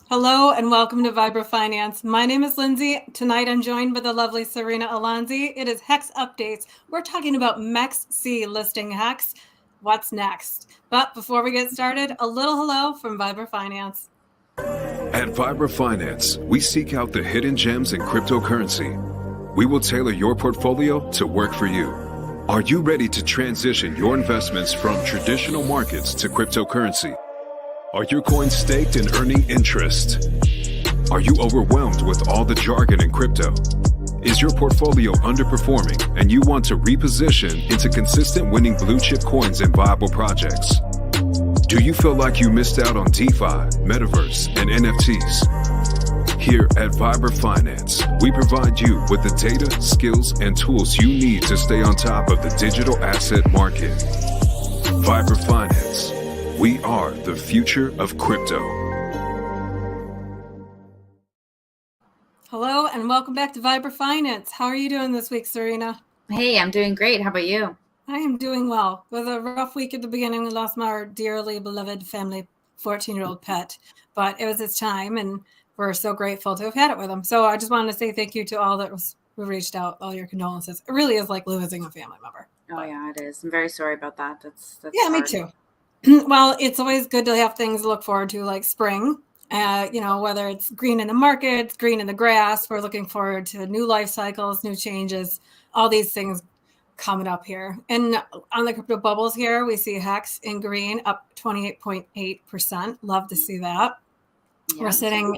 Hello and welcome to Vibra Finance. My name is Lindsay. Tonight I'm joined by the lovely Serena Alonzi. It is HEX Updates. We're talking about MEXC Listing HEX. What's next? But before we get started, a little hello from Vibra Finance. At Vibra Finance, we seek out the hidden gems in cryptocurrency. We will tailor your portfolio to work for you. Are you ready to transition your investments from traditional markets to cryptocurrency? Are your coins staked and earning interest? Are you overwhelmed with all the jargon in crypto? Is your portfolio underperforming and you want to reposition into consistent winning blue chip coins and viable projects? Do you feel like you missed out on DeFi, Metaverse, and NFTs? Here at Vibra Finance, we provide you with the data, skills, and tools you need to stay on top of the digital asset market. Vibra Finance. We are the future of crypto. Hello and welcome back to Vibra Finance. How are you doing this week, Serena? Hey, I'm doing great. How about you? I am doing well. It was a rough week at the beginning. We lost my dearly beloved family 14-year-old pet, but it was its time and we're so grateful to have had it with him. So I just wanted to say thank you to all who reached out, all your condolences. It really is like losing a family member. Oh yeah, it is. I'm very sorry about that. That's yeah, hard. Me too. Well, it's always good to have things to look forward to, like spring. Whether it's green in the markets, green in the grass, we're looking forward to new life cycles, new changes, all these things coming up here. And on the crypto bubbles here, we see HEX in green up 28.8%. Love to see that. Yeah. We're sitting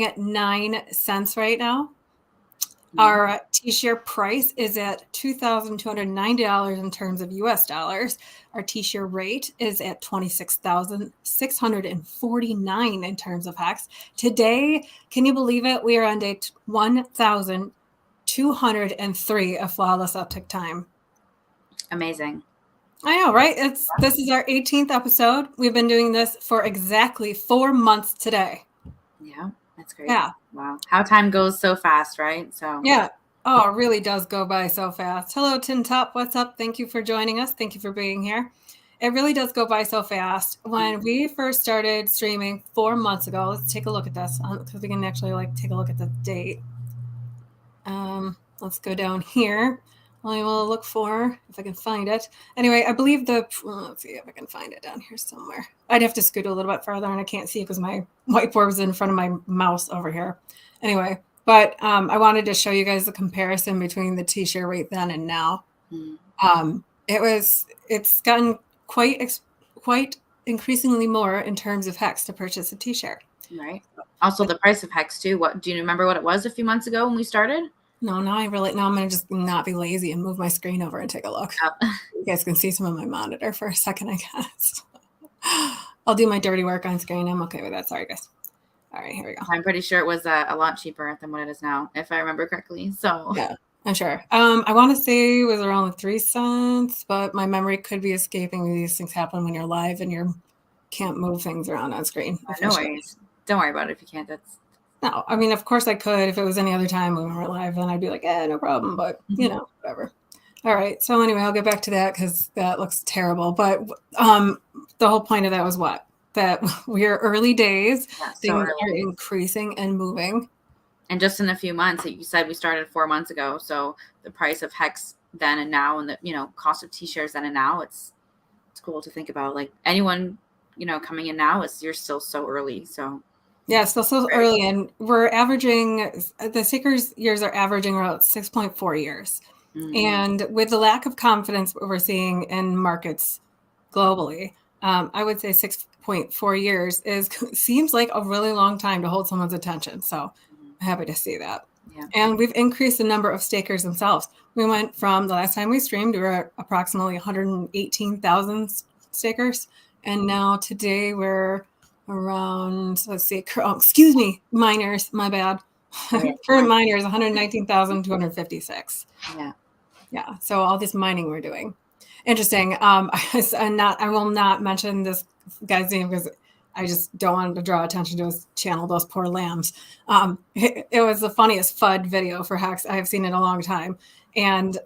at 9 cents right now. Mm-hmm. Our T-share price is at $2,290 in terms of US dollars. Our T-share rate is at $26,649 in terms of HEX. Today, can you believe it? We are on day 1,203 of flawless uptick time. Amazing. I know, right? This is our 18th episode. We've been doing this for exactly 4 months today. Yeah. That's great. Yeah. Wow. How time goes so fast, right? So yeah. Oh, it really does go by so fast. Hello, Tin Top. What's up? Thank you for joining us. Thank you for being here. It really does go by so fast. When we first started streaming 4 months ago, let's take a look at this because we can actually take a look at the date. Let's go down here. I will look for if I can find it. Anyway, I believe let's see if I can find it down here somewhere. I'd have to scoot a little bit farther and I can't see it because my whiteboard was in front of my mouse over here. Anyway, but I wanted to show you guys the comparison between the T-share rate then and now. It's gotten quite increasingly more in terms of HEX to purchase a T-share. Right. Also the price of HEX too. What do you remember what it was a few months ago when we started? No, I'm going to just not be lazy and move my screen over and take a look. Oh. You guys can see some of my monitor for a second, I guess. I'll do my dirty work on screen. I'm okay with that. Sorry, guys. All right, here we go. I'm pretty sure it was a lot cheaper than what it is now, if I remember correctly. So yeah, I'm sure. I want to say it was around 3 cents, but my memory could be escaping me. These things happen when you're live and you can't move things around on screen. No worries. Don't worry about it if you can't. No, I mean, of course I could. If it was any other time when we were live, then I'd be like, no problem. But, whatever. All right. So anyway, I'll get back to that because that looks terrible. But the whole point of that was what? That we're early days. Yeah, things are increasing and moving. And just in a few months, you said we started 4 months ago. So the price of HEX then and now and the, cost of T-shares then and now, it's cool to think about. Like anyone, coming in now, you're still so early. So. Yeah, still so early, and we're averaging, the Seekers years are averaging about 6.4 years. Mm-hmm. And with the lack of confidence we're seeing in markets globally, I would say 6.4 years seems like a really long time to hold someone's attention. So I'm happy to see that. Yeah. And we've increased the number of stakers themselves. We went from the last time we streamed, we were at approximately 118,000 stakers. And now today we're around, miners, my bad. Current miners, 119,256. Yeah. So all this mining we're doing. Interesting. I will not mention this guy's name because I just don't want to draw attention to his channel, those poor lambs. It was the funniest FUD video for HEX I have seen in a long time. And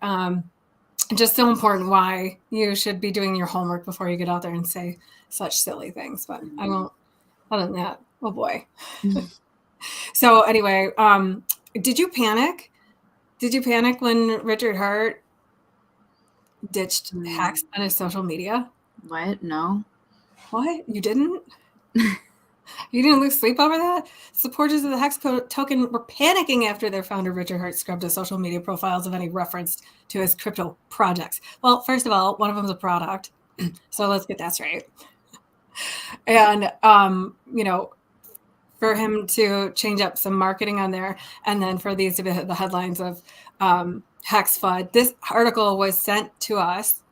just so important why you should be doing your homework before you get out there and say such silly things. But I won't. Other than that, Oh boy. So anyway, did you panic? Did you panic when Richard Hart ditched HEX on his social media? What? No. What? You didn't? You didn't lose sleep over that? Supporters of the HEX token were panicking after their founder, Richard Hart, scrubbed his social media profiles of any reference to his crypto projects. Well, first of all, one of them is a product. So let's get that straight. And, for him to change up some marketing on there, and then for these to be the headlines of HEX FUD. This article was sent to us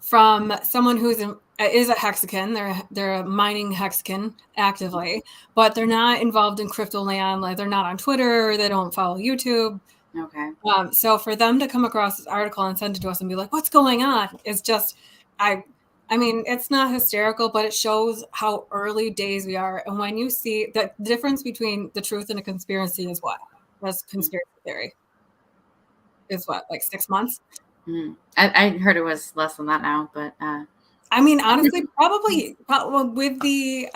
from someone who's is a Hexagon. They're a mining Hexagon actively, but they're not involved in crypto land. Like, they're not on Twitter. They don't follow YouTube. Okay. So for them to come across this article and send it to us and be like, "What's going on?" is just, I mean, it's not hysterical, but it shows how early days we are. And when you see the difference between the truth and a conspiracy is what? That's conspiracy theory. Is what, like 6 months? I heard it was less than that now, but I mean, honestly, probably with the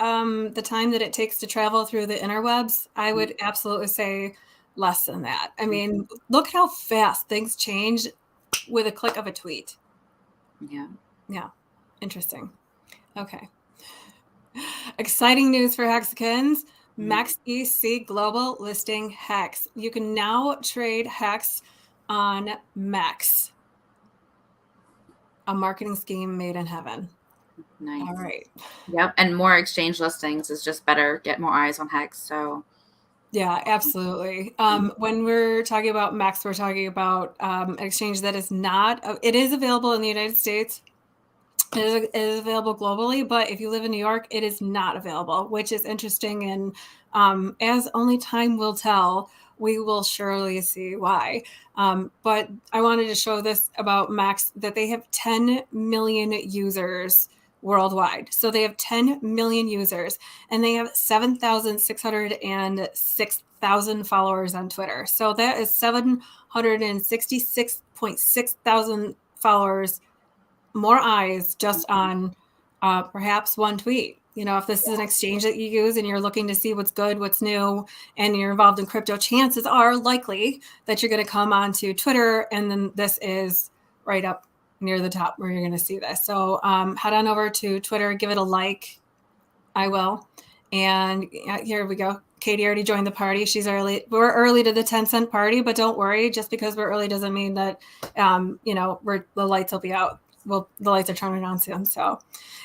time that it takes to travel through the interwebs, I would absolutely say less than that. I mean, look how fast things change with a click of a tweet. Yeah. Interesting. Okay. Exciting news for Hexagons. MEXC Global Listing HEX. You can now trade HEX on MEX. A marketing scheme made in heaven. Nice. All right. Yep. And more exchange listings is just better. Get more eyes on HEX. So yeah, absolutely. When we're talking about MEX, we're talking about an exchange that is not, it is available in the United States. It is available globally, but if you live in New York, it is not available, which is interesting. And as only time will tell, we will surely see why. But I wanted to show this about MEX, that they have 10 million users worldwide. So they have 10 million users, and they have 7,606,000 followers on Twitter. So that is 766.6 thousand followers, more eyes just on perhaps one tweet. If this is an exchange that you use and you're looking to see what's good, what's new, and you're involved in crypto, chances are likely that you're going to come onto Twitter, and then this is right up near the top where you're going to see this. So head on over to Twitter, give it a like. I will. And here we go. Katie already joined the party. She's early. We're early to the 10-cent party, but don't worry. Just because we're early doesn't mean that, the lights will be out. Well, the lights are turning on soon. So,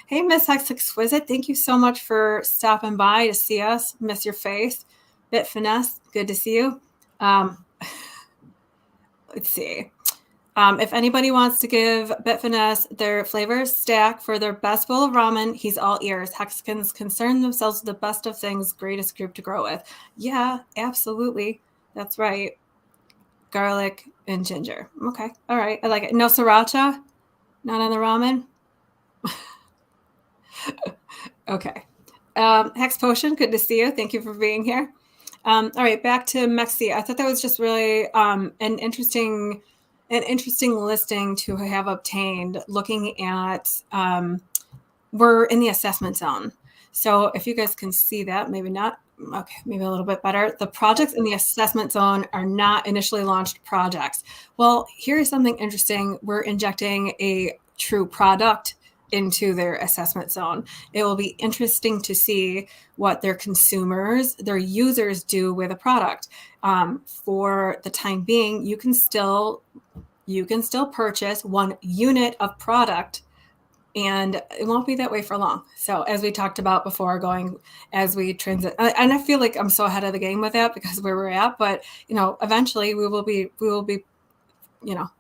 hey, Miss Hex Exquisite, thank you so much for stopping by to see us. Miss your face. Bit Finesse, good to see you. Let's see. If anybody wants to give Bit Finesse their flavor stack for their best bowl of ramen, he's all ears. Hexagons concern themselves with the best of things, greatest group to grow with. Yeah, absolutely. That's right. Garlic and ginger. Okay. All right. I like it. No sriracha? Not on the ramen? Okay. Hex Potion, good to see you. Thank you for being here. All right, back to MEXC. I thought that was just really an interesting listing to have obtained, looking at, we're in the assessment zone. So if you guys can see that, maybe not. Okay, maybe a little bit better. The projects in the assessment zone are not initially launched projects. Well, here's something interesting. We're injecting a true product into their assessment zone. It will be interesting to see what their consumers, their users do with a product. For the time being, you can still purchase 1 unit of product, and it won't be that way for long. So as we talked about before, as we transit, and I feel like I'm so ahead of the game with that because where we're at, but eventually we will be,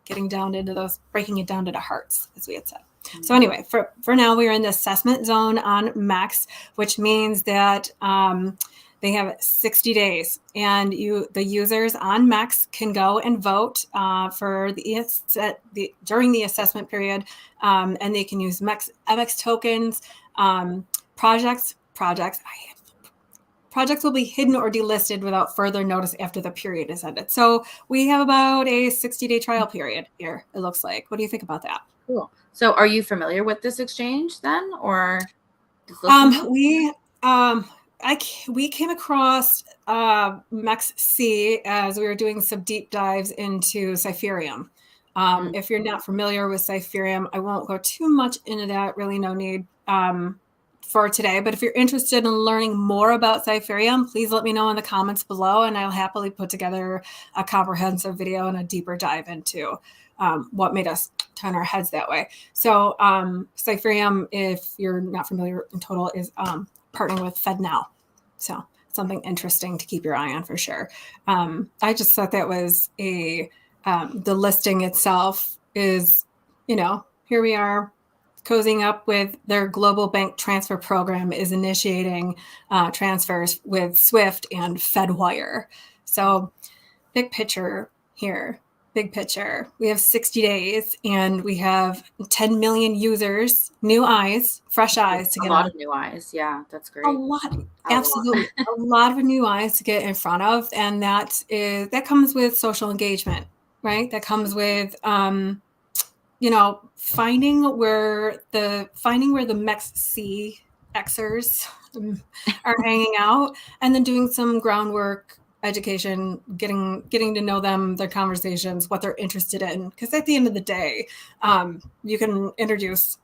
getting down into those, breaking it down into hearts, as we had said. Mm-hmm. So anyway, for now, we're in the assessment zone on MEX, which means that they have 60 days, and the users on MEX can go and vote for during the assessment period, and they can use MEX tokens. Projects will be hidden or delisted without further notice after the period is ended. So we have about a 60-day trial period here, it looks like. What do you think about that? Cool. So are you familiar with this exchange then, or? we came across MEXC as we were doing some deep dives into Cypherium. If you're not familiar with Cypherium, I won't go too much into that. Really, no need for today. But if you're interested in learning more about Cypherium, please let me know in the comments below, and I'll happily put together a comprehensive video and a deeper dive into what made us turn our heads that way. So Cypherium, if you're not familiar in total, is partnering with FedNow. So something interesting to keep your eye on for sure. I just thought that was the listing itself is, here we are cozying up with their global bank transfer program is initiating transfers with Swift and FedWire. So big picture here. Big picture. We have 60 days and we have 10 million users, new eyes, fresh eyes to get a lot of new eyes. Yeah, that's great. A lot, absolutely. A lot of new eyes to get in front of. And that comes with social engagement, right? That comes with, finding where the MEXC Xers are hanging out, and then doing some groundwork, education, getting to know them, their conversations, what they're interested in. Because at the end of the day, you can introduce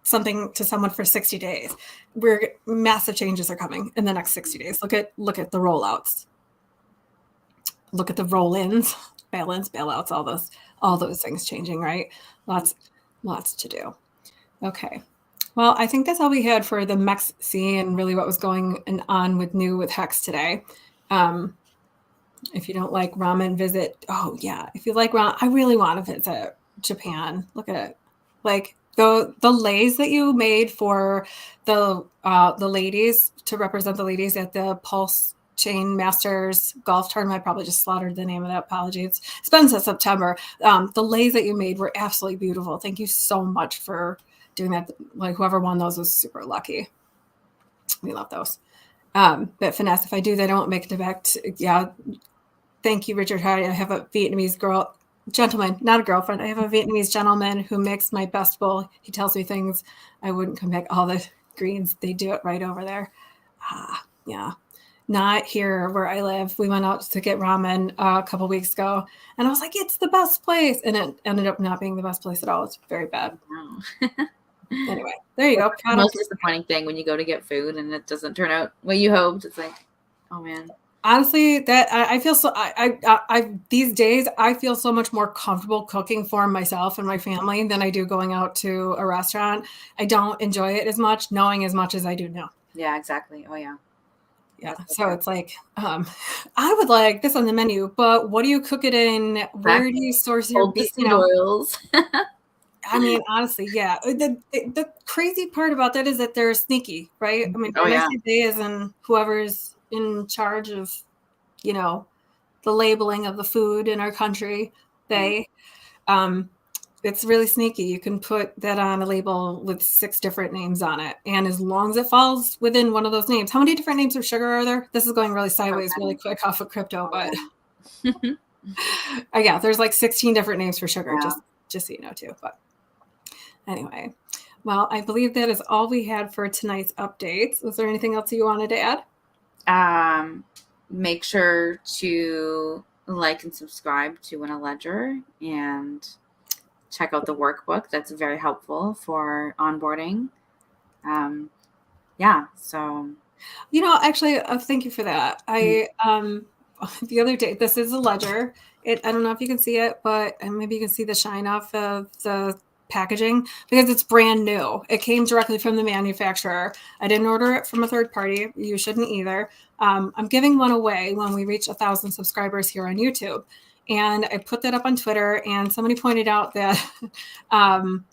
something to someone for 60 days. Where massive changes are coming in the next 60 days. Look at the rollouts. Look at the roll-ins, bail-ins, bailouts, all those things changing, right? Lots to do. Okay. Well, I think that's all we had for the MEXC and really what was going on with HEX today. If you don't like ramen, visit. Oh yeah, if you like ramen, I really want to visit Japan. Look at it, like the leis that you made for the ladies to represent the ladies at the Pulse Chain Masters golf tournament. I probably just slaughtered the name of that. Apologies. It's been since September. The leis that you made were absolutely beautiful. Thank you so much for doing that. Like whoever won those was super lucky. We love those. But finesse, if I do, they don't make it back. Yeah. Thank you, Richard. I have a Vietnamese gentleman, not a girlfriend. I have a Vietnamese gentleman who makes my best bowl. He tells me things I wouldn't come back. All the greens, they do it right over there. Yeah. Not here where I live. We went out to get ramen a couple weeks ago, and I was like, it's the best place. And it ended up not being the best place at all. It's very bad. Anyway, there you go. The most disappointing thing when you go to get food and it doesn't turn out what you hoped. It's like, oh man. Honestly, that I feel so. I these days I feel so much more comfortable cooking for myself and my family than I do going out to a restaurant. I don't enjoy it as much, knowing as much as I do now. Yeah, exactly. Oh yeah. Yeah. So it's like, I would like this on the menu, but what do you cook it in? Exactly. Where do you source your oils? I mean, honestly, yeah. The crazy part about that is that they're sneaky, right? I mean, I say they as in whoever's in charge of, the labeling of the food in our country. They, it's really sneaky. You can put that on a label with 6 different names on it. And as long as it falls within one of those names, how many different names of sugar are there? This is going really sideways really quick off of crypto, but yeah, there's like 16 different names for sugar, just so you know too. But anyway, well, I believe that is all we had for tonight's updates. Was there anything else you wanted to add? Make sure to like and subscribe to Win a Ledger and check out the workbook. That's very helpful for onboarding. So actually, thank you for that. I the other day, this is a ledger. I don't know if you can see it, but maybe you can see the shine off of the packaging because it's brand new. It came directly from the manufacturer. I didn't order it from a third party. You shouldn't either. I'm giving one away when we reach 1,000 subscribers here on YouTube. And I put that up on Twitter, and somebody pointed out that, not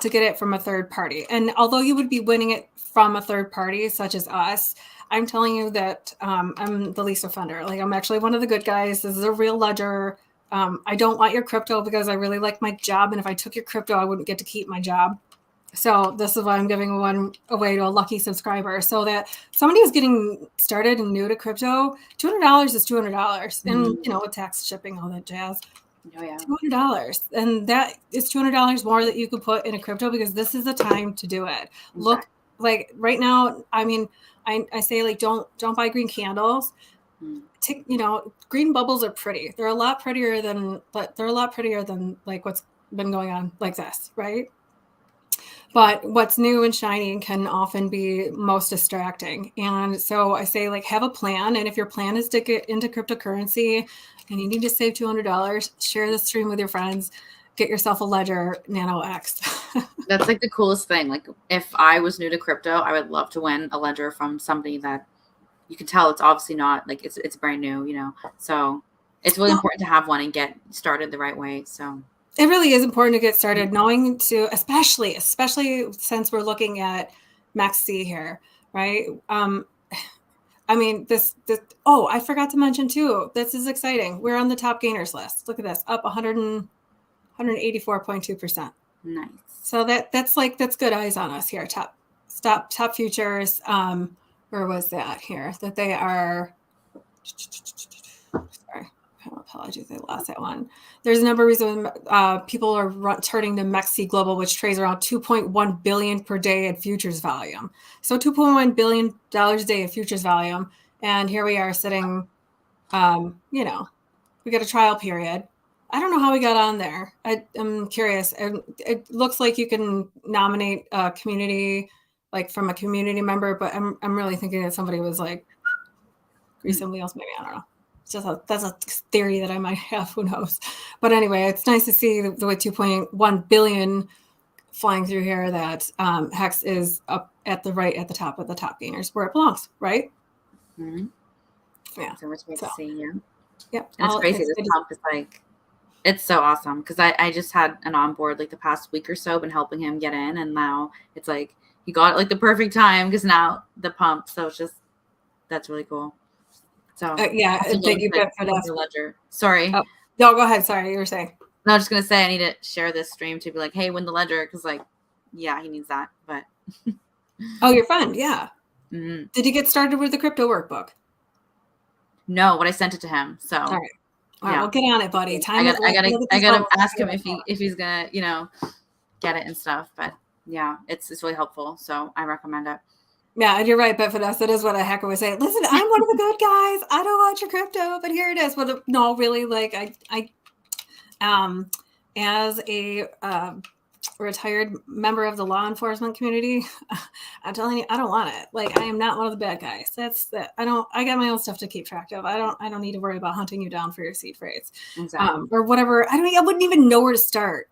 to get it from a third party. And although you would be winning it from a third party, such as us, I'm telling you that I'm the least offender. Like, I'm actually one of the good guys. This is a real ledger. I don't want your crypto because I really like my job. And if I took your crypto, I wouldn't get to keep my job. So this is why I'm giving one away to a lucky subscriber, so that somebody who's getting started and new to crypto, $200 is $200. And, with tax, shipping, all that jazz. Oh, yeah. $200. And that is $200 more that you could put in a crypto because this is the time to do it. Exactly. like right now, I mean, I say like, don't buy green candles. Green bubbles are pretty. They're a lot prettier than like what's been going on like this, right? But what's new and shiny can often be most distracting. And so I say, like, have a plan. And if your plan is to get into cryptocurrency and you need to save $200, share the stream with your friends, get yourself a Ledger Nano X. That's like the coolest thing. Like if I was new to crypto, I would love to win a Ledger from somebody that you can tell it's obviously not like it's brand new, you know? So it's really important to have one and get started the right way. So it really is important to get started knowing to, especially since we're looking at MEXC here, right? I mean, I forgot to mention too, this is exciting. We're on the top gainers list. Look at this, up 184.2%. Nice. So that's good eyes on us here. Top futures. Where was that here? That they are, sorry. Apologies, I lost that one. There's a number of reasons people are turning to MEXC Global, which trades around 2.1 billion per day in futures volume. So $2.1 billion a day in futures volume. And here we are sitting, we got a trial period. I don't know how we got on there. I'm curious. And it looks like you can nominate a community, like from a community member, but I'm really thinking that somebody was like grease some wheels, maybe, I don't know. That's a theory that I might have. Who knows? But anyway, it's nice to see the way 2.1 billion flying through here. That HEX is up at the top of the top gainers where it belongs, right? Mm-hmm. Yeah. So much to see. Yeah. Yep. And it's crazy. This pump is like, it's so awesome because I just had an onboard like the past week or so, been helping him get in, and now it's like he got it like the perfect time because now the pump. So it's just that's really cool. So thank you for that. Ledger. Sorry. Oh, no, go ahead. Sorry, you were saying. No, I was just gonna say I need to share this stream to be like, hey, win the Ledger, because like, yeah, he needs that. But oh, your friend, yeah. Mm-hmm. Did you get started with the crypto workbook? No, but I sent it to him. So all right, well, get on it, buddy. I gotta ask him if he's gonna get it and stuff. But yeah, it's really helpful. So I recommend it. Yeah, and you're right, but for us, that is what a hacker would say. Listen, I'm one of the good guys. I don't want your crypto, but here it is. But no, really, like I as a retired member of the law enforcement community, I'm telling you, I don't want it. Like I am not one of the bad guys. That's that. I got my own stuff to keep track of. I don't need to worry about hunting you down for your seed phrase, exactly. Or whatever. I wouldn't even know where to start.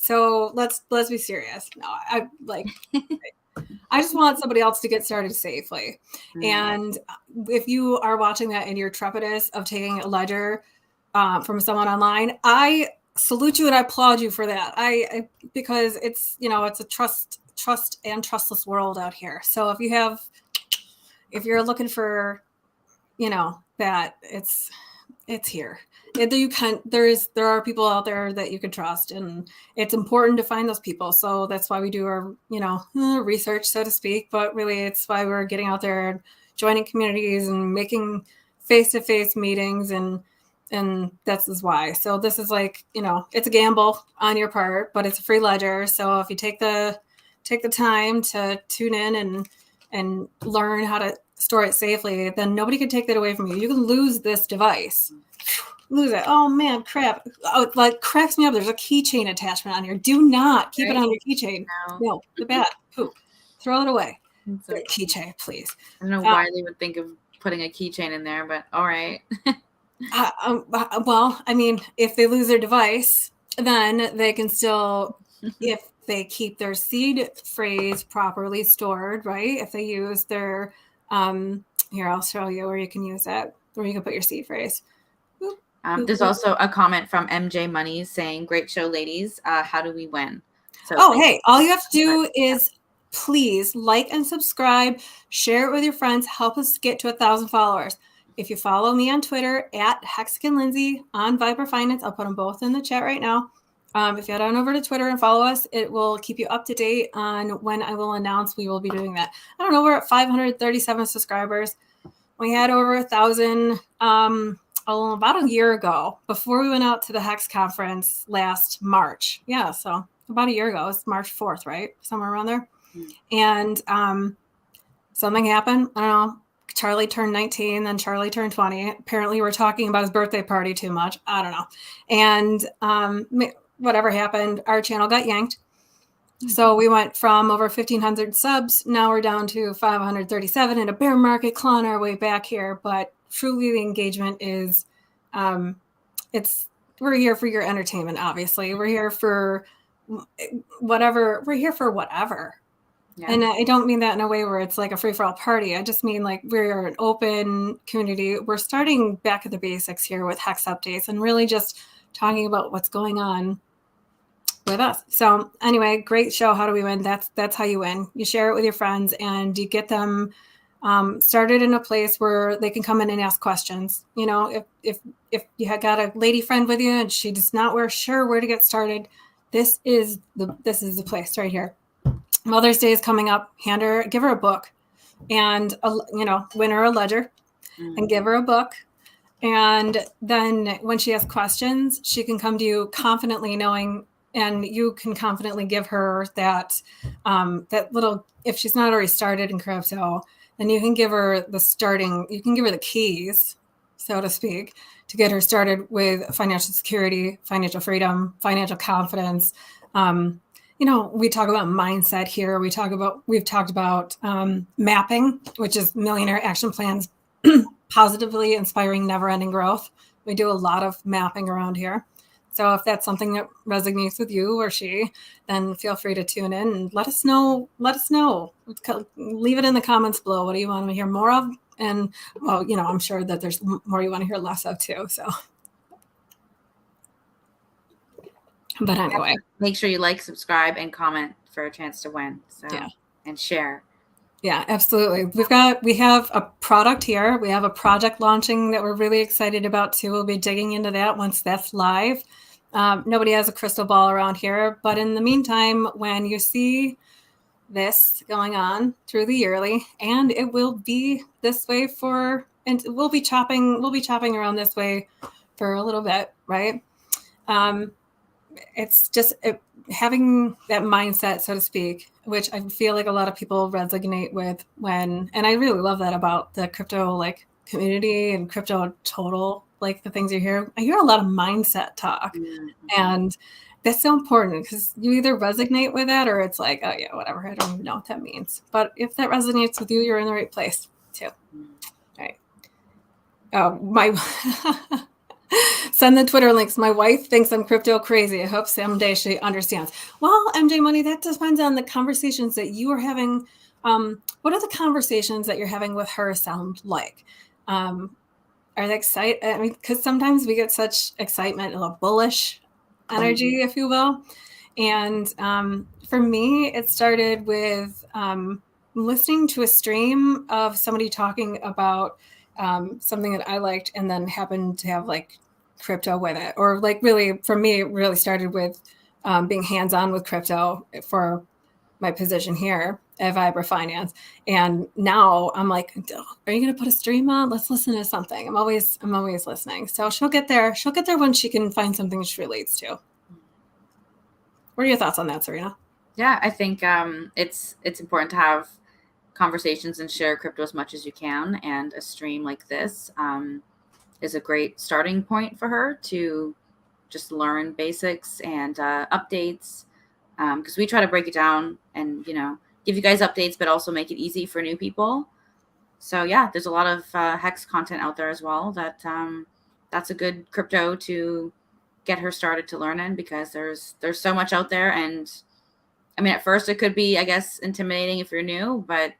So let's be serious. No, I like. I just want somebody else to get started safely. Mm-hmm. And if you are watching that and you're trepidous of taking a Ledger from someone online, I salute you and I applaud you for that. Because it's, it's a trust and trustless world out here. So if you're looking for, that it's here. There are people out there that you can trust, and it's important to find those people. So that's why we do our, research, so to speak, but really it's why we're getting out there, joining communities and making face-to-face meetings. And that's why. So this is like, it's a gamble on your part, but it's a free Ledger. So if you take the time to tune in and learn how to store it safely, then nobody can take that away from you. You can lose this device. Lose it. Oh man, crap. Oh, it like cracks me up. There's a keychain attachment on here. Do not keep it on your keychain. No, the bad. Poop. Throw it away. Keychain, please. I don't know why they would think of putting a keychain in there, but all right. Well, I mean, if they lose their device, then they can still, if they keep their seed phrase properly stored, right? If they use their, here, I'll show you where you can use that, where you can put your seed phrase. There's also a comment from MJ Money saying, great show, ladies. How do we win? So hey, all you have to do is please like and subscribe, share it with your friends, help us get to 1,000 followers. If you follow me on Twitter at Hexican Lindsay, on Viper Finance, I'll put them both in the chat right now. If you head on over to Twitter and follow us, it will keep you up to date on when I will announce we will be doing that. I don't know, we're at 537 subscribers. We had over 1,000 about a year ago, before we went out to the HEX conference last March. Yeah, so about a year ago. It's March 4th, right? Somewhere around there. And something happened. I don't know. Charlie turned 19, then Charlie turned 20. Apparently we're talking about his birthday party too much. I don't know. And whatever happened, our channel got yanked. So we went from over 1,500 subs. Now we're down to 537 in a bear market, clawing our way back here. But truly the engagement is, we're here for your entertainment, obviously. We're here for whatever. We're here for whatever. Yeah. And I don't mean that in a way where it's like a free-for-all party. I just mean like we're an open community. We're starting back at the basics here with HEX updates and really just talking about what's going on with us. So anyway, great show. How do we win? That's how you win. You share it with your friends and you get them started in a place where they can come in and ask questions. You know, if you have got a lady friend with you and she does not sure where to get started, this is the place right here. Mother's Day is coming up. Give her a book and, win her a ledger and give her a book. And then when she has questions, she can come to you confidently knowing, and you can confidently give her that little, if she's not already started in crypto, then you can give her the keys, so to speak, to get her started with financial security, financial freedom, financial confidence. We talk about mindset here. We've talked about mapping, which is millionaire action plans, positively inspiring never-ending growth. We do a lot of mapping around here. So if that's something that resonates with you or she, then feel free to tune in and let us know. Leave it in the comments below. What do you want to hear more of? And I'm sure that there's more you want to hear less of too. So. But anyway, make sure you like, subscribe, and comment for a chance to win. So and share. Yeah, absolutely. We have a product here. We have a project launching that we're really excited about too. We'll be digging into that once that's live. Nobody has a crystal ball around here, but in the meantime, when you see this going on through the yearly, and it will be this way and we'll be chopping around this way for a little bit, right? It's just having that mindset, so to speak, which I feel like a lot of people resonate with and I really love that about the crypto community and crypto total, the things you hear. I hear a lot of mindset talk, and that's so important because you either resonate with that or it's like, oh yeah, whatever. I don't even know what that means. But if that resonates with you, you're in the right place too. All right. Send the Twitter links. My wife thinks I'm crypto crazy. I hope someday she understands. Well, MJ Money, that depends on the conversations that you are having. What are the conversations that you're having with her sound like? Are they excited? I mean, because sometimes we get such excitement, a bullish energy, if you will. And for me, it started with listening to a stream of somebody talking about something that I liked and then happened to have crypto with it, or really for me it really started with being hands-on with crypto for my position here at Vibra Finance. And now I'm like, are you going to put a stream on? Let's listen to something. I'm always listening. So she'll get there when she can find something she relates to. What are your thoughts on that, Serena? Yeah, I think it's important to have conversations and share crypto as much as you can, and a stream like this is a great starting point for her to just learn basics and updates, because we try to break it down and give you guys updates, but also make it easy for new people. So yeah, there's a lot of HEX content out there as well that's a good crypto to get her started to learn in, because there's so much out there. And I mean, at first it could be, I guess, intimidating if you're new, but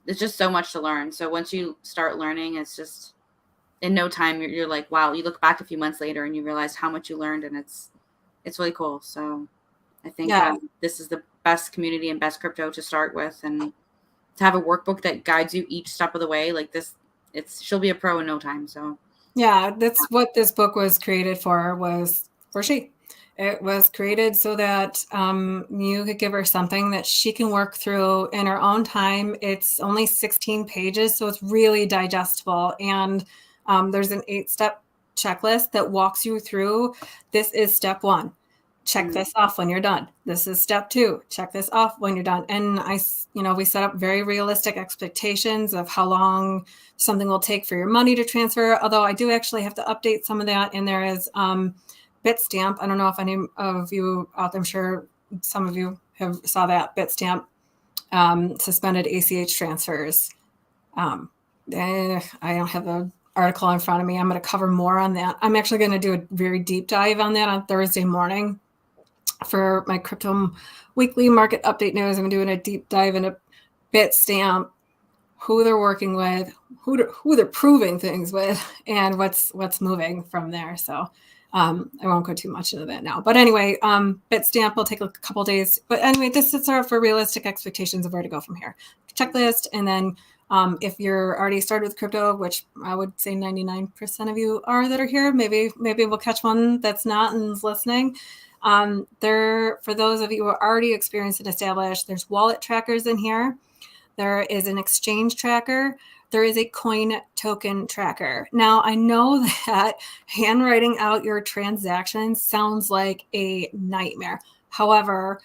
there's just so much to learn. So once you start learning, it's just in no time you're like, wow, you look back a few months later and you realize how much you learned, and it's really cool. So I think this is the best community and best crypto to start with, and to have a workbook that guides you each step of the way like this, she'll be a pro in no time. So yeah, that's what this book was created for, It was created so that you could give her something that she can work through in her own time. It's only 16 pages, so it's really digestible. And there's an 8-step checklist that walks you through. This is step 1. check this off when you're done. This is step 2. Check this off when you're done. And we set up very realistic expectations of how long something will take for your money to transfer. Although I do actually have to update some of that. And there is Bitstamp. I don't know if any of you out there, I'm sure some of you have saw that Bitstamp suspended ACH transfers. I don't have an article in front of me. I'm going to cover more on that. I'm actually going to do a very deep dive on that on Thursday morning for my crypto weekly market update news. I'm doing a deep dive into Bitstamp, who they're working with, who they're proving things with, and what's moving from there. So I won't go too much into that now. But anyway, Bitstamp will take a couple days. But anyway, this sets up for realistic expectations of where to go from here. Checklist, and then if you're already started with crypto, which I would say 99% of you are that are here, maybe we'll catch one that's not and is listening. For those of you who are already experienced and established, there's wallet trackers in here. There is an exchange tracker. There is a coin token tracker. Now, I know that handwriting out your transactions sounds like a nightmare. However,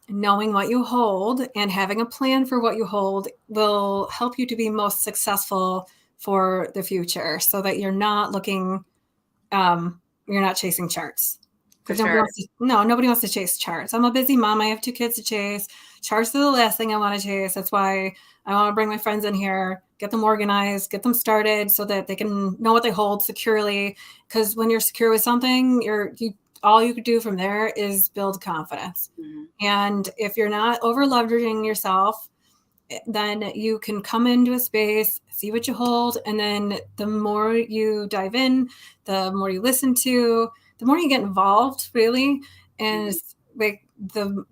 knowing what you hold and having a plan for what you hold will help you to be most successful for the future, so that you're not looking, you're not chasing charts. Because nobody wants to chase charts. I'm a busy mom. I have 2 kids to chase. Charts are the last thing I want to chase. That's why I want to bring my friends in here, get them organized, get them started so that they can know what they hold securely. Because when you're secure with something, all you could do from there is build confidence. Mm-hmm. And if you're not over leveraging yourself, then you can come into a space, see what you hold, and then the more you dive in, the more you listen to, the more you get involved, really, and like the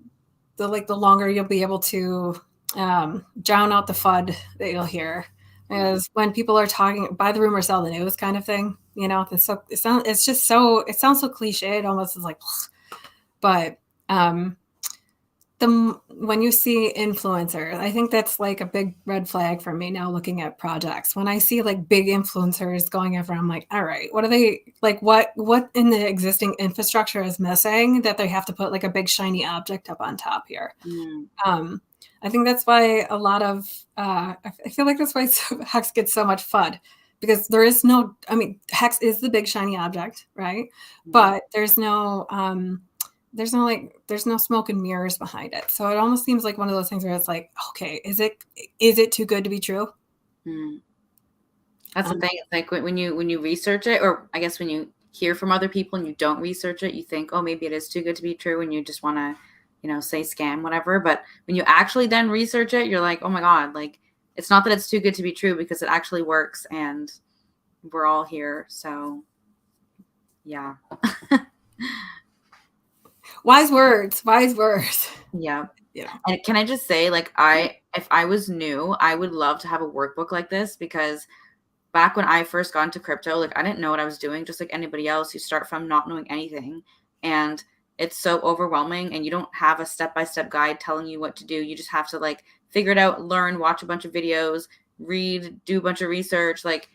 longer you'll be able to drown out the FUD that you'll hear. As when people are talking, buy the rumor, sell the news kind of thing, it sounds so cliche. It almost is like, but when you see influencers, I think that's like a big red flag for me now looking at projects. When I see like big influencers going over, I'm like, all right, what are they like? What in the existing infrastructure is missing that they have to put like a big shiny object up on top here? I think that's why a lot of, I feel like that's why Hex gets so much FUD, because there is no, Hex is the big shiny object, right? Mm-hmm. But there's no smoke and mirrors behind it. So it almost seems like one of those things where it's like, okay, is it too good to be true? That's the thing. It's like when you research it, or I guess when you hear from other people and you don't research it, you think, oh, maybe it is too good to be true, and you just want to, say scam, whatever. But when you actually then research it, you're like, oh my God, like it's not that it's too good to be true, because it actually works and we're all here. So yeah. Wise words. Yeah. And can I just say, like, if I was new, I would love to have a workbook like this, because back when I first got into crypto, like I didn't know what I was doing, just like anybody else. You start from not knowing anything, and it's so overwhelming, and you don't have a step-by-step guide telling you what to do. You just have to like figure it out, learn, watch a bunch of videos, read, do a bunch of research. Like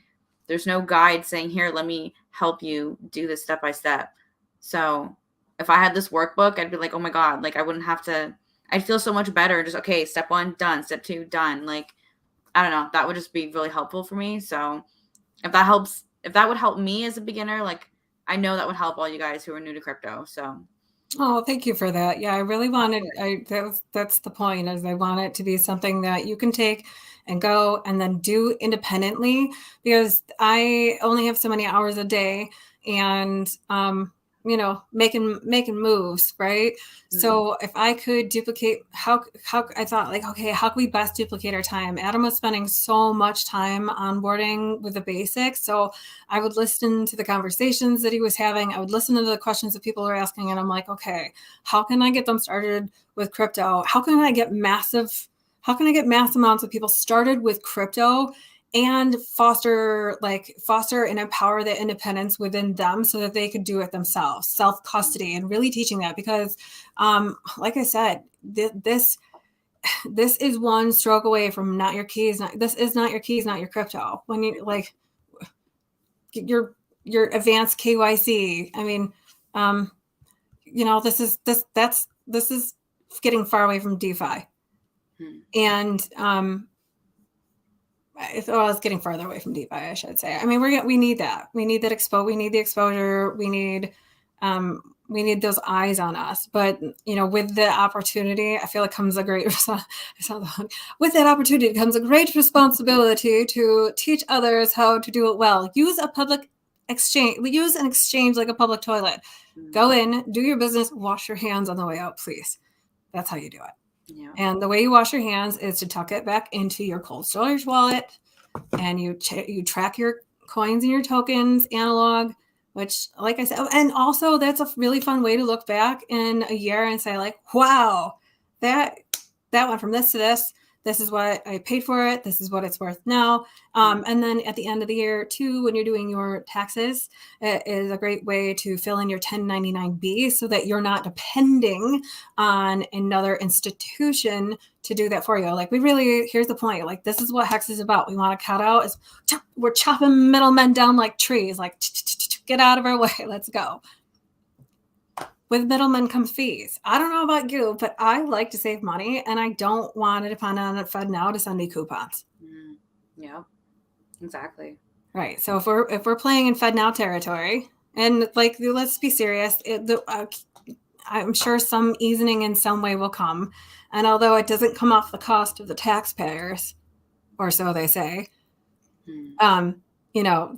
there's no guide saying, here, let me help you do this step-by-step. So if I had this workbook, I'd be like, oh my God, like I wouldn't have to, I'd feel so much better. Just, okay, step 1, done. Step 2, done. Like, I don't know. That would just be really helpful for me. So if that would help me as a beginner, like I know that would help all you guys who are new to crypto. So. Oh, thank you for that. Yeah, I really wanted, that's the point, is I want it to be something that you can take and go and then do independently, because I only have so many hours a day, and, making moves, right? Mm-hmm. So if I could duplicate, how I thought like, okay, how can we best duplicate our time? Adam was spending so much time onboarding with the basics. So I would listen to the conversations that he was having. I would listen to the questions that people were asking. And I'm like, okay, how can I get them started with crypto? How can I get mass amounts of people started with crypto and foster and empower the independence within them so that they could do it themselves, self-custody, and really teaching that, because like I said, this is one stroke away from not your keys. This is not your keys, not your crypto. When you like your advanced KYC, this is getting far away from DeFi. And it's getting farther away from DeFi, I should say. I mean, we need that. We need that we need the exposure. We need those eyes on us. But with the opportunity, I feel it comes with that opportunity comes a great responsibility to teach others how to do it well. Use an exchange like a public toilet. Go in, do your business, wash your hands on the way out, please. That's how you do it. Yeah. And the way you wash your hands is to tuck it back into your cold storage wallet, and you track your coins and your tokens analog, which, like I said, and also that's a really fun way to look back in a year and say, like, wow, that went from this to this. This is what I paid for it. This is what it's worth now. And then at the end of the year, too, when you're doing your taxes, it is a great way to fill in your 1099B so that you're not depending on another institution to do that for you. Like, here's the point. Like, this is what HEX is about. We want to cut out we're chopping middlemen down like trees. Like, get out of our way. Let's go. With middlemen comes fees. I don't know about you, but I like to save money, and I don't want to depend on FedNow to send me coupons. Yeah, exactly. Right. So if we're playing in FedNow territory, and like, let's be serious, I'm sure some easing in some way will come, and although it doesn't come off the cost of the taxpayers, or so they say,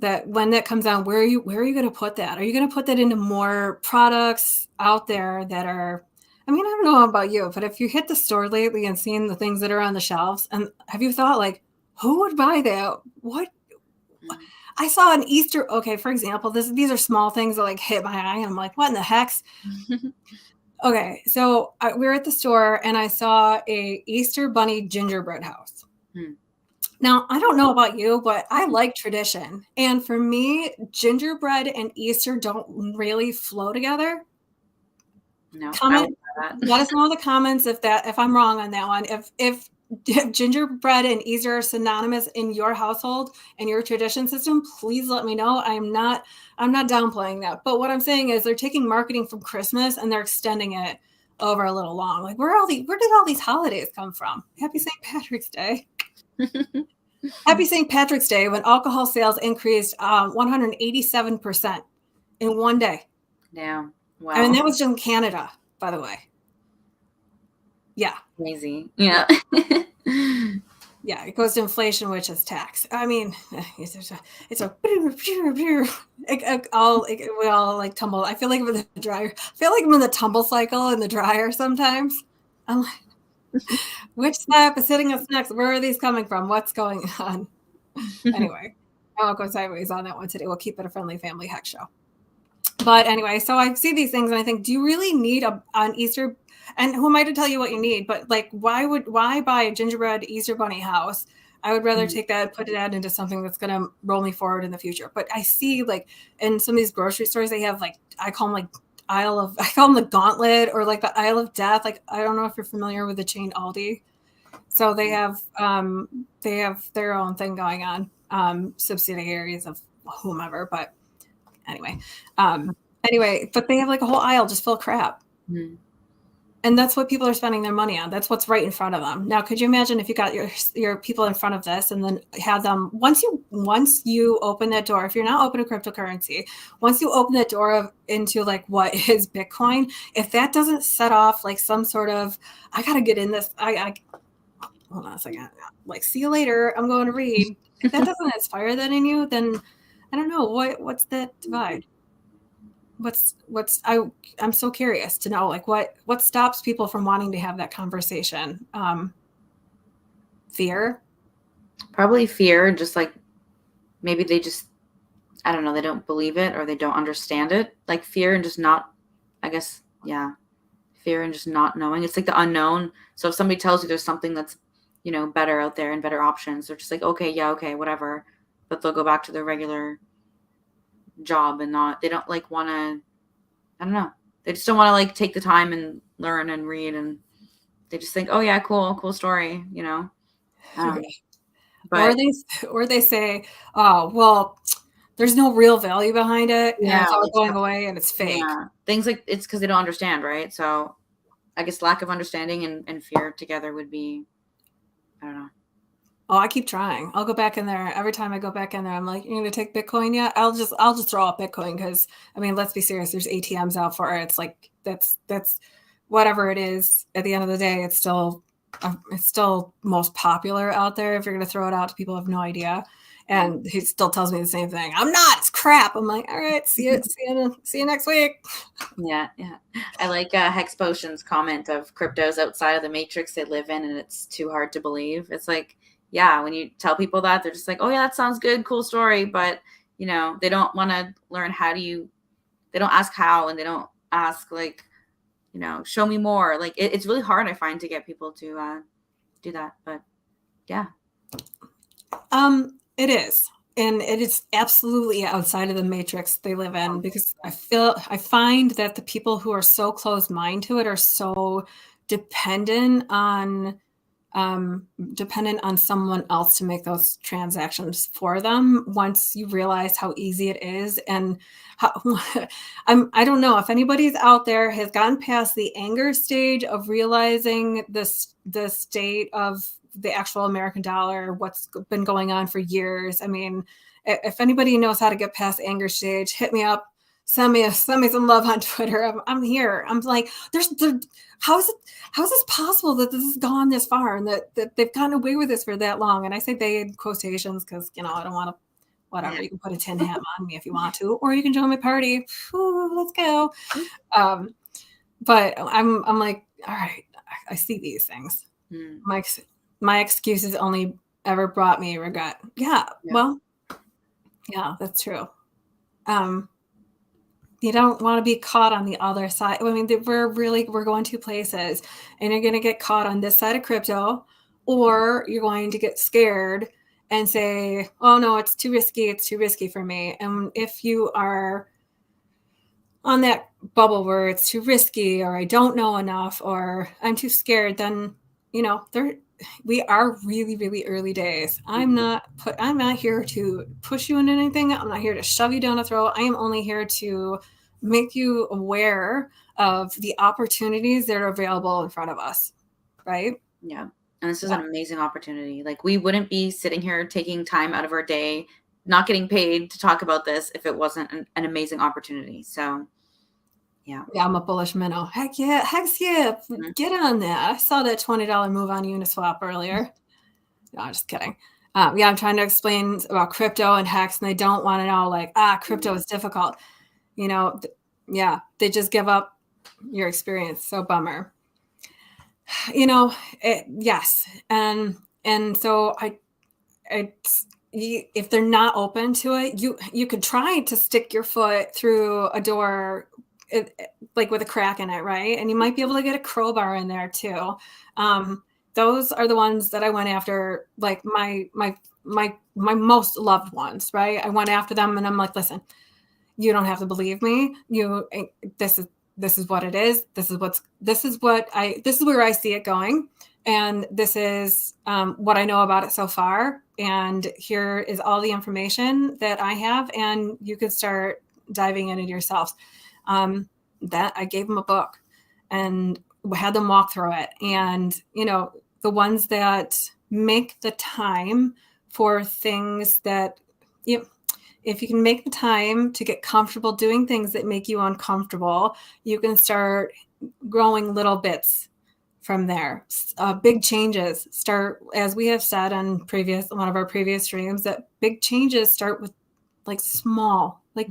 that when that comes down, where are you going to put that? Are you going to put that into more products out there that are, I mean, I don't know about you, but if you hit the store lately and seen the things that are on the shelves, and have you thought, like, who would buy that? What? I saw an Easter, okay, for example, these are small things that like hit my eye, and I'm like, what in the heck? Okay, so we were at the store and I saw a Easter bunny gingerbread house. Now, I don't know about you, but I like tradition. And for me, gingerbread and Easter don't really flow together. No, let us know in the comments if I'm wrong on that one. If gingerbread and Easter are synonymous in your household and your tradition system, please let me know. I'm not downplaying that. But what I'm saying is they're taking marketing from Christmas and they're extending it over a little long. Like, where did all these holidays come from? Happy St. Patrick's Day. Happy St. Patrick's Day, when alcohol sales increased 187% in one day. Yeah. Wow. I mean, that was just in Canada, by the way. Yeah. Crazy. Yeah. Yeah, it goes to inflation, which is tax. I mean, we all like tumble. I feel like I'm in the dryer. I feel like I'm in the tumble cycle in the dryer sometimes. I'm like, which slap is hitting us next? Where are these coming from? What's going on? Anyway, I won't go sideways on that one today. We'll keep it a friendly family HEX show. But anyway, so I see these things and I think, do you really need an Easter? And who am I to tell you what you need? But like, why buy a gingerbread Easter bunny house? I would rather take that, put that into something that's going to roll me forward in the future. But I see, like, in some of these grocery stores, they have, like, I call them the gauntlet, or like the aisle of death. Like, I don't know if you're familiar with the chain Aldi. So they have their own thing going on, subsidiaries of whomever. But anyway, but they have like a whole aisle just full of crap. Mm-hmm. And that's what people are spending their money on. That's what's right in front of them. Now, could you imagine if you got your people in front of this and then have them, once you open that door, if you're not open to cryptocurrency, once you open that door into like what is Bitcoin, if that doesn't set off like some sort of, I got to get in this, hold on a second, like, see you later, I'm going to read. If that doesn't inspire that in you, then I don't know, what's that divide? I'm so curious to know, like, what stops people from wanting to have that conversation? Fear? Probably fear. Just like, maybe they just, I don't know, they don't believe it or they don't understand it. Like fear and just not, I guess, yeah. Fear and just not knowing. It's like the unknown. So if somebody tells you there's something that's, better out there and better options, they're just like, okay, whatever. But they'll go back to their regular job and they don't like want to, I don't know, they just don't want to like take the time and learn and read, and they just think, oh yeah, cool story, but or they say, oh well, there's no real value behind it, and Yeah, it's all like going away and it's fake. yeah, things like it's because they don't understand, right? So I guess lack of understanding and fear together would be, I don't know. Oh, I keep trying. I'll go back in there. Every time I go back in there, I'm like, "You're gonna take Bitcoin yet?" I'll just throw out Bitcoin because I mean, let's be serious. There's ATMs out for it. It's like that's whatever it is. At the end of the day, it's still most popular out there. If you're gonna throw it out to people who have no idea, and he still tells me the same thing. I'm not. It's crap. I'm like, all right, see you next week. Yeah, yeah. I like Hex Potion's comment of cryptos outside of the matrix they live in, and it's too hard to believe. It's like, yeah, when you tell people that, they're just like, oh yeah, that sounds good, cool story, but they don't want to learn they don't ask how, and they don't ask like, show me more. Like it's really hard, I find, to get people to do that. But yeah. It is. And it is absolutely outside of the matrix they live in, because I find that the people who are so close mind to it are so dependent on someone else to make those transactions for them. Once you realize how easy it is, and how, I don't know if anybody's out there has gotten past the anger stage of realizing the state of the actual American dollar, what's been going on for years. I mean, if anybody knows how to get past anger stage, hit me up. Send me some love on Twitter. I'm here. I'm like, how is this possible that this has gone this far and that they've gotten away with this for that long? And I say they in quotations because I don't want to. Whatever, Yeah. you can put a tin hat on me if you want to, or you can join my party. Ooh, let's go. But I'm like, all right, I see these things. My excuses only ever brought me regret. Yeah. Well, yeah, that's true. You don't want to be caught on the other side. I mean, we're going two places, and you're going to get caught on this side of crypto, or you're going to get scared and say, oh no, it's too risky. It's too risky for me. And if you are on that bubble where it's too risky, or I don't know enough, or I'm too scared, then, we are really, really early days. I'm not here to push you into anything. I'm not here to shove you down a throat. I am only here to make you aware of the opportunities that are available in front of us. Right? Yeah. And this is an amazing opportunity. Like, we wouldn't be sitting here taking time out of our day, not getting paid to talk about this if it wasn't an amazing opportunity. So yeah. Yeah, I'm a bullish minnow. Heck yeah. Get on that. I saw that $20 move on Uniswap earlier. No, I'm just kidding. I'm trying to explain about crypto and HEX, and they don't want to know, like, crypto is difficult. They just give up your experience. So bummer. Yes. And so if they're not open to it, you could try to stick your foot through a door, like with a crack in it, right? And you might be able to get a crowbar in there too. Those are the ones that I went after, like my most loved ones, right? I went after them, and I'm like, listen, you don't have to believe me. This is what it is. This is where I see it going. And this is what I know about it so far. And here is all the information that I have. And you could start diving into it yourselves. That I gave them a book and had them walk through it. And, the ones that make the time for things that, if you can make the time to get comfortable doing things that make you uncomfortable, you can start growing little bits from there. Big changes start, as we have said on one of our previous streams, that big changes start with like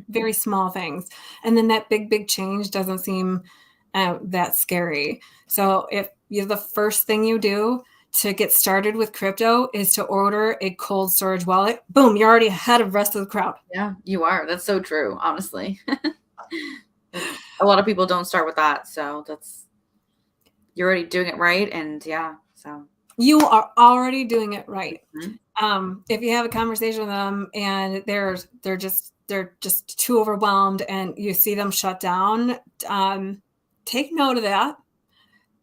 very small things. And then that big change doesn't seem that scary. So if the first thing you do to get started with crypto is to order a cold storage wallet, boom, you're already ahead of the rest of the crowd. Yeah, you are. That's so true, honestly. A lot of people don't start with that. So you're already doing it right. And so you are already doing it right. Mm-hmm. If you have a conversation with them and they're just too overwhelmed and you see them shut down, take note of that,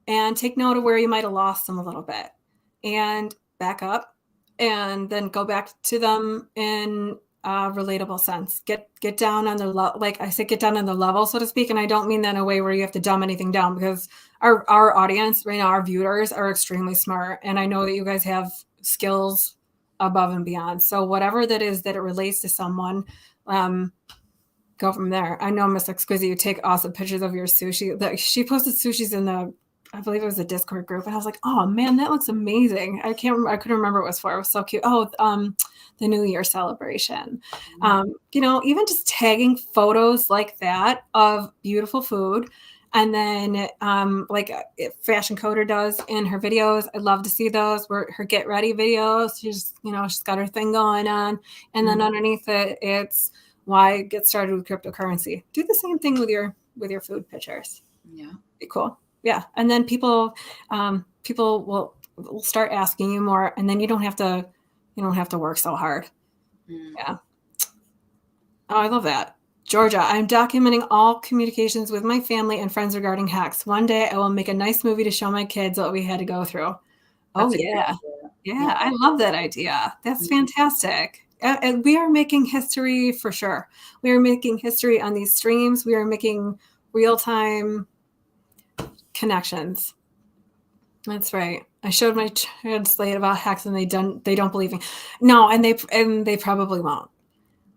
and take note of where you might have lost them a little bit, and back up, and then go back to them in relatable sense. Get down on the like I say, get down on the level, so to speak. And I don't mean that in a way where you have to dumb anything down, because our audience right now, our viewers are extremely smart, and I know that you guys have skills above and beyond. So whatever that is that it relates to someone, go from there. I know Miss Exquisite, you take awesome pictures of your sushi. She posted sushis in I believe it was a Discord group, and I was like, oh man, that looks amazing. I couldn't remember what it was for. It was so cute. Oh, the New Year celebration. Even just tagging photos like that of beautiful food. And then like Fashion Coder does in her videos. I love to see those, where her get ready videos. She's got her thing going on. And then underneath it, it's why get started with cryptocurrency. Do the same thing with your food pictures. Yeah. Be cool. Yeah. And then people will start asking you more, and then you don't have to work so hard. Yeah. Oh, I love that. Georgia, I'm documenting all communications with my family and friends regarding HEX. One day I will make a nice movie to show my kids what we had to go through. That's Yeah. I love that idea. That's fantastic. And we are making history for sure. We are making history on these streams. We are making real-time connections. That's right. I showed my translate about HEX, and they don't believe me. No, and they probably won't.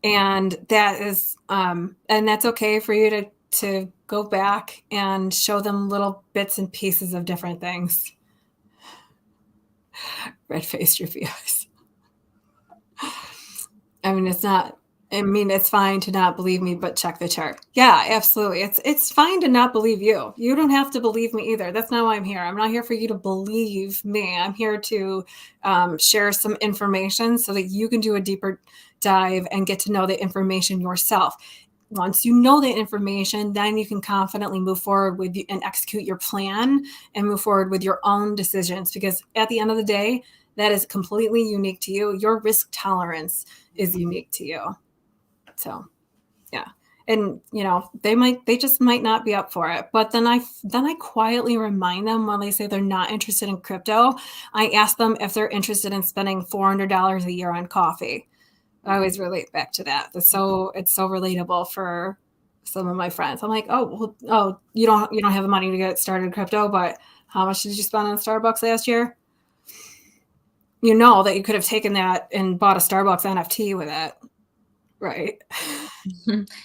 And that is and that's okay for you to go back and show them little bits and pieces of different things. Red-faced reviews. It's fine to not believe me, but check the chart. Yeah, absolutely. It's fine to not believe you. You don't have to believe me either. That's not why I'm here. I'm not here for you to believe me. I'm here to share some information so that you can do a deeper dive and get to know the information yourself. Once you know the information, then you can confidently move forward with and execute your plan and move forward with your own decisions, because at the end of the day, that is completely unique to you. Your risk tolerance is unique to you. So, yeah. And, they just might not be up for it. But then I quietly remind them when they say they're not interested in crypto. I ask them if they're interested in spending $400 a year on coffee. I always relate back to that. It's so relatable for some of my friends. I'm like, you don't have the money to get started in crypto, but how much did you spend on Starbucks last year? You know that you could have taken that and bought a Starbucks NFT with it. Right.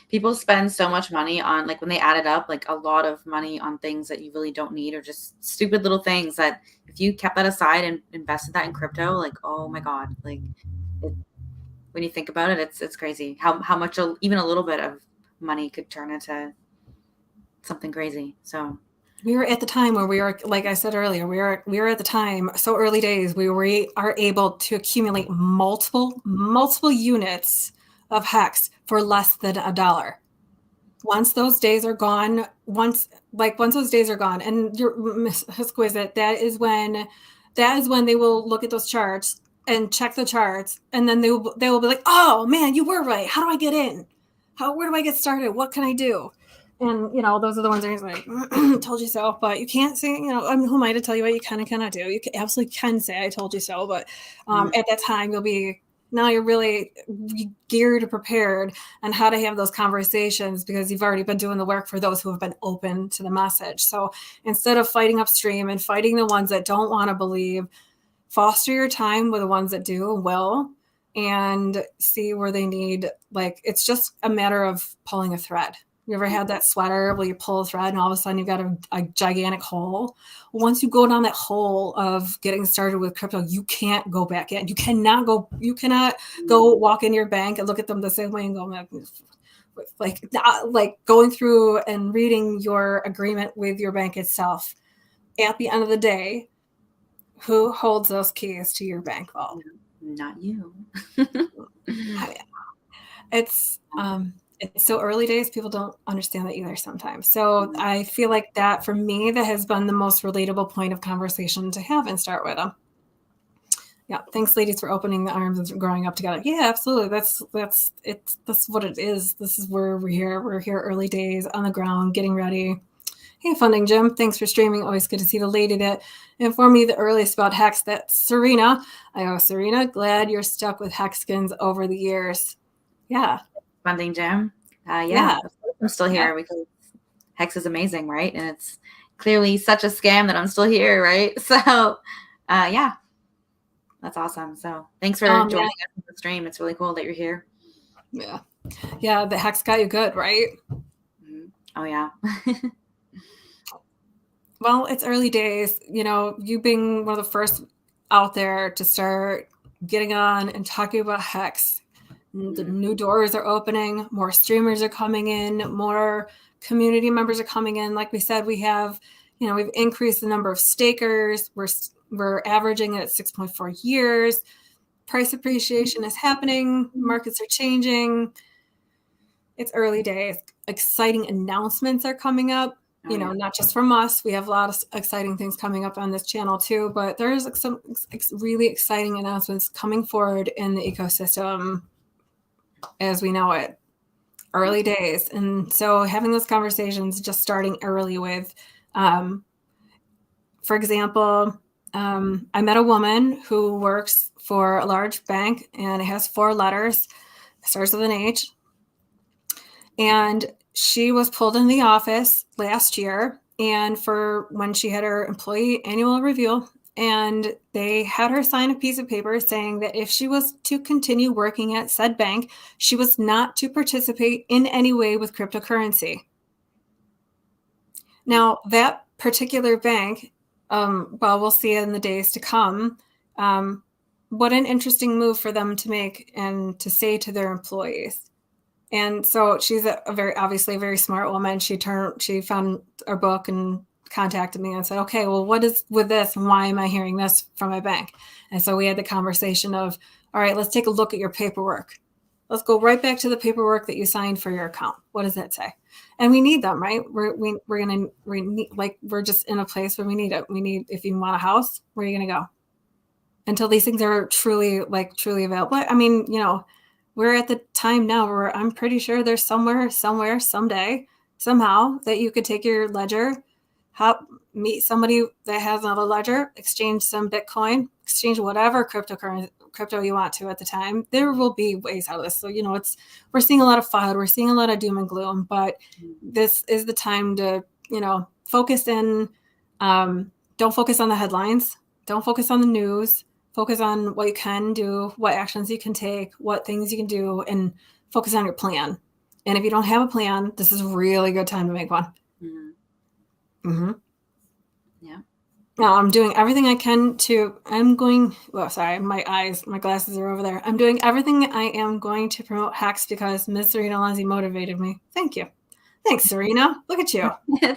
People spend so much money on, like, when they add it up, like a lot of money on things that you really don't need, or just stupid little things that if you kept that aside and invested that in crypto, like, oh my God, like when you think about it, it's crazy how much even a little bit of money could turn into something crazy. So we were at the time where we were, like I said earlier, we were at the time, so early days, we are able to accumulate multiple units of HEX for less than $1. Once those days are gone, and you're exquisite, that is when they will look at those charts and check the charts, and then they will be like, oh man, you were right. How do I get in? Where do I get started? What can I do? And those are the ones that are like, told you so. But you can't say, who am I to tell you what you can and cannot do? You absolutely can say I told you so, but at that time you're really geared, prepared on how to have those conversations, because you've already been doing the work for those who have been open to the message. So instead of fighting upstream and fighting the ones that don't want to believe, foster your time with the ones that do and will, and see where they need, it's just a matter of pulling a thread. You ever had that sweater where you pull a thread and all of a sudden you've got a gigantic hole? Once you go down that hole of getting started with crypto, you can't go back in. You cannot go walk in your bank and look at them the same way and go, like going through and reading your agreement with your bank itself. At the end of the day, who holds those keys to your bank vault? Not you. It's so early days, people don't understand that either sometimes. So I feel like that, for me, that has been the most relatable point of conversation to have and start with them. Yeah. Thanks, ladies, for opening the arms and growing up together. Yeah, absolutely. That's what it is. This is where we're here. We're here early days on the ground, getting ready. Hey, Funding Jim, thanks for streaming. Always good to see the lady that informed me the earliest about HEX. That's Serena. I go, Serena, glad you're stuck with HEXkins over the years. Yeah. funding gym. Yeah. I'm still here because HEX is amazing, right? And it's clearly such a scam that I'm still here, right? So, yeah, that's awesome. So thanks for joining us on the stream. It's really cool that you're here. Yeah. Yeah. The HEX got you good, right? Mm-hmm. Oh, yeah. Well, it's early days. You know, you being one of the first out there to start getting on and talking about HEX. The new doors are opening, more streamers are coming in, more community members are coming in. Like we said, we have, you know, we've increased the number of stakers. We're averaging at 6.4 years. Price appreciation is happening. Markets are changing. It's early days. Exciting announcements are coming up. You know, not just from us. We have a lot of exciting things coming up on this channel too, but there's some really exciting announcements coming forward in the ecosystem as we know it. Early days. And so having those conversations, just starting early with, for example, I met a woman who works for a large bank and it has 4 letters, starts with an H. And she was pulled in the office last year, and for when she had her employee annual review, and they had her sign a piece of paper saying that if she was to continue working at said bank, she was not to participate in any way with cryptocurrency. Now, that particular bank, well, we'll see in the days to come, what an interesting move for them to make and to say to their employees. And so she's obviously a very smart woman. She found our book and contacted me and said, okay, well, what is with this? And why am I hearing this from my bank? And so we had the conversation of, all right, let's take a look at your paperwork. Let's go right back to the paperwork that you signed for your account. What does that say? And we need them, right? We're just in a place where we need it. We need, if you want a house, where are you going to go? Until these things are truly available. I mean, you know, we're at the time now where I'm pretty sure there's somewhere, someday, somehow that you could take your ledger, meet somebody that has another ledger, exchange some Bitcoin, exchange whatever crypto you want to at the time. There will be ways out of this. So, you know, we're seeing a lot of FUD, we're seeing a lot of doom and gloom, but this is the time to, you know, focus in. Don't focus on the headlines. Don't focus on the news. Focus on what you can do, what actions you can take, what things you can do, and focus on your plan. And if you don't have a plan, this is a really good time to make one. Yeah. Now I'm doing everything I can my glasses are over there. I'm doing everything I am going to promote HEX because Ms. Serena Lindsay motivated me. Thank you. Thanks, Serena. Look at you.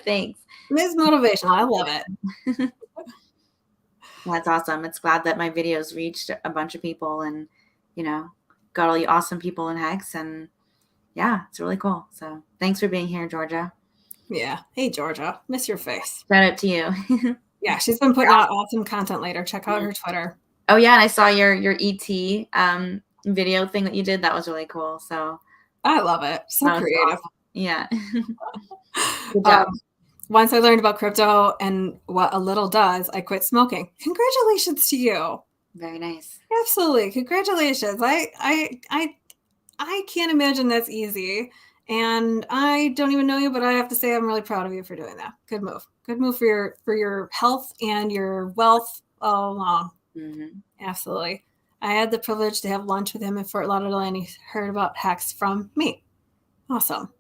Thanks. Ms. Motivational. I love it. That's awesome. It's glad that my videos reached a bunch of people and, you know, got all you awesome people in HEX. And yeah, it's really cool. So thanks for being here, Georgia. Yeah. Hey, Georgia. Miss your face. Shout out to you. Yeah, she's been putting out awesome content later. Check out her Twitter. Oh, yeah. And I saw your ET video thing that you did. That was really cool. So I love it. So creative. Awesome. Yeah. Good job. Once I learned about crypto and what a little does, I quit smoking. Congratulations to you. Very nice. Absolutely. Congratulations. I can't imagine that's easy. And I don't even know you, but I have to say I'm really proud of you for doing that. Good move. Good move for your health and your wealth all along. Absolutely. I had the privilege to have lunch with him in Fort Lauderdale, and he heard about HEX from me. Awesome.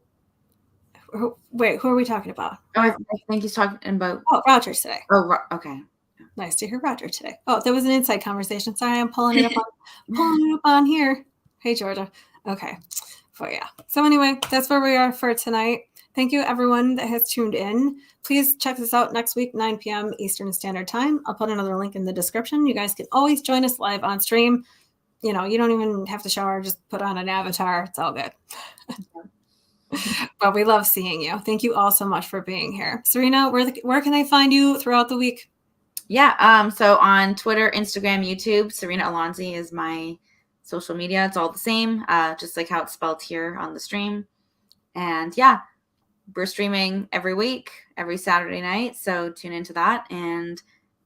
Wait, who are we talking about? Oh, I think he's talking about. Oh, Roger today. Oh, okay. Nice to hear Roger today. Oh, there was an inside conversation. Sorry, I'm pulling it up on here. Hey, Georgia. Okay. So yeah. So anyway, that's where we are for tonight. Thank you, everyone that has tuned in. Please check this out next week, 9 p.m. Eastern Standard Time. I'll put another link in the description. You guys can always join us live on stream. You know, you don't even have to shower. Just put on an avatar. It's all good. But we love seeing you. Thank you all so much for being here. Serena, where can I find you throughout the week? Yeah. So on Twitter, Instagram, YouTube, Serena Alonzi is my social media. It's all the same, just like how it's spelled here on the stream. And yeah, we're streaming every week, every Saturday night. So tune into that. And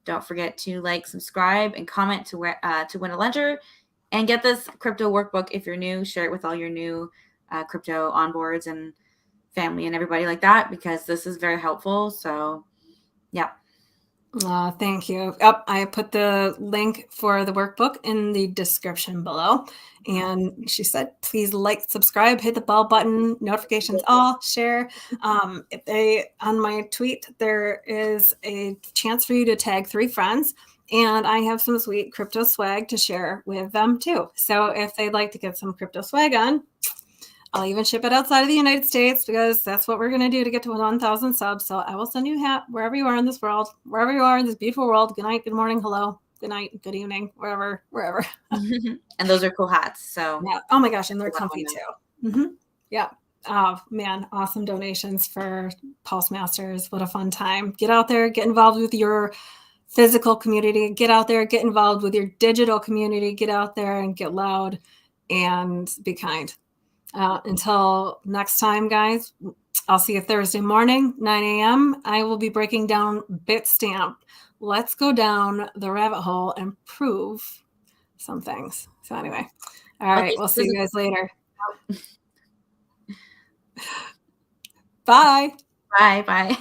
don't forget to like, subscribe, and comment to win a ledger. And get this crypto workbook if you're new. Share it with all your new crypto onboards and family and everybody like that, because this is very helpful. So, yeah. Thank you. Yep, I put the link for the workbook in the description below. And she said, please like, subscribe, hit the bell button, notifications all, share. On my tweet, there is a chance for you to tag 3 friends. And I have some sweet crypto swag to share with them too. So if they'd like to get some crypto swag on, I'll even ship it outside of the United States, because that's what we're going to do to get to 1,000 subs. So I will send you a hat wherever you are in this world, wherever you are in this beautiful world. Good night, good morning, hello, good night, good evening, wherever. And those are cool hats. So yeah. Oh my gosh, and they're comfy too. Mm-hmm. Yeah. Oh man, awesome donations for Postmasters. What a fun time. Get out there, get involved with your physical community, get out there, get involved with your digital community, get out there and get loud and be kind. Until next time, guys, I'll see you Thursday morning, 9 a.m. I will be breaking down Bitstamp. Let's go down the rabbit hole and prove some things. So anyway, all right, we'll see you guys later. Bye. Bye.